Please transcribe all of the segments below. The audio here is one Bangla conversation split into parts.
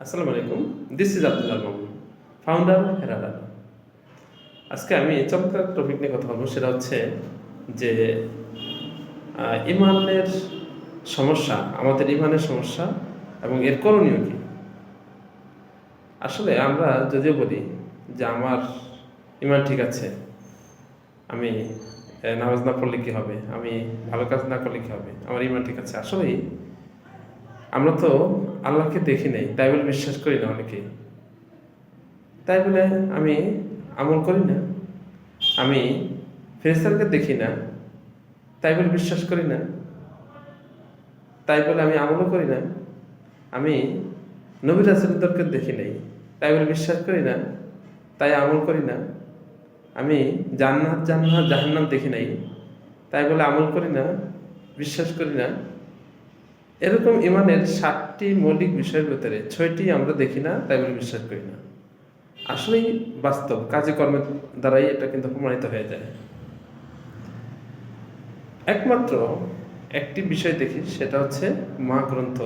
আসসালামু আলাইকুম, this is Abdullah Mamun, founder হেরাডা। আজকে আমি চমৎকার টপিক নিয়ে কথা বলবো। সেটা হচ্ছে যে ইমানের সমস্যা, আমাদের ইমানের সমস্যা এবং এর করণীয় কি। আসলে আমরা যদিও বলি যে আমার ইমান ঠিক আছে, আমি নামাজ না পড়লে কি হবে, আমি ভালো কাজ না করলে কি হবে, আমার ইমান ঠিক আছে। আসলেই আমরা তো আল্লাহকে দেখি নাই, তাই বলে বিশ্বাস করি না অনেকেই। তাই বলে আমি আমল করি না, আমি ফেরেশতাদেরকে দেখি না, তাই বলে বিশ্বাস করি না, তাই বলে আমি আমলও করি না। আমি নবী রাসূলদেরকে দেখি নাই, তাই বলে বিশ্বাস করি না, তাই আমল করি না। আমি জান্নাত জাহান্নাম দেখি নাই, তাই বলে আমল করি না, বিশ্বাস করি না। এরকম ইমানের 7টি মৌলিক বিষয়ের ভেতরে 6টি আমরা দেখি না, তাই বলে বিশ্বাস করি না। আসলেই বাস্তব কাজে কর্মের দ্বারাই এটা কিন্তু প্রমাণিত হয়ে যায়। একমাত্র একটি বিষয় দেখি, সেটা হচ্ছে মহাগ্রন্থ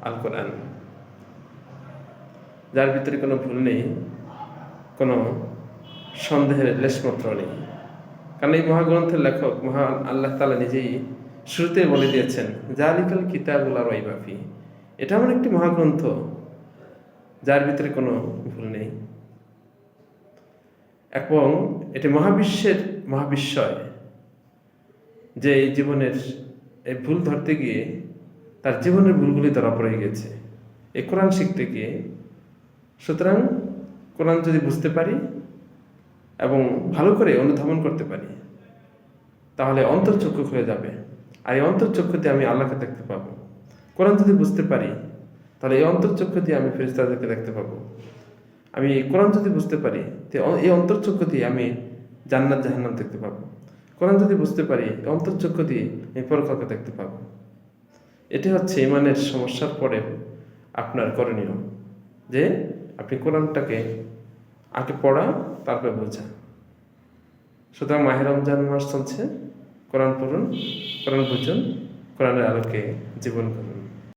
আল কোরআন, যার ভিতরে কোনো ভুল নেই, কোনো সন্দেহের লেশমাত্র নেই। কারণ এই মহাগ্রন্থের লেখক মহান আল্লাহ তাআলা নিজেই শুরুতে বলে দিয়েছেন, জালিকাল কিতাবুল লা রাইবা ফিহি। এটা এমন একটি মহাগ্রন্থ যার ভিতরে কোনো ভুল নেই, এবং এটি মহাবিশ্বয়, যে এই জীবনের এই ভুল ধরতে গিয়ে তার জীবনের ভুলগুলি ধরা পড়ে গেছে এই কোরআন শিখতে গিয়ে। সুতরাং কোরআন যদি বুঝতে পারি এবং ভালো করে অনুধাবন করতে পারি, তাহলে অন্তর্চক্ষু হয়ে যাবে। আর এই অন্তর্চক্ষু দিয়ে আমি আল্লাহকে দেখতে পাবো। কোরআন যদি বুঝতে পারি, তাহলে এই অন্তর্চক্ষু দিয়ে আমি ফেরেশতাদেরকে দেখতে পাবো। আমি কোরআন যদি বুঝতে পারি, এই অন্তর্চক্ষু দিয়ে আমি জান্নাত জাহান্নাম দেখতে পাবো। কোরআন যদি বুঝতে পারি, অন্তর্চক্ষু দিয়ে আমি পরকালকে দেখতে পাবো। এটি হচ্ছে ইমানের সমস্যার পরে আপনার করণীয়, যে আপনি কোরআনটাকে আগে পড়া, তারপরে বোঝা। সুতরাং মাহে রমজান মাস চলছে, কোরআন পড়ুন, কোরআন বুঝুন, কোরআনের আলোকে জীবন করুন।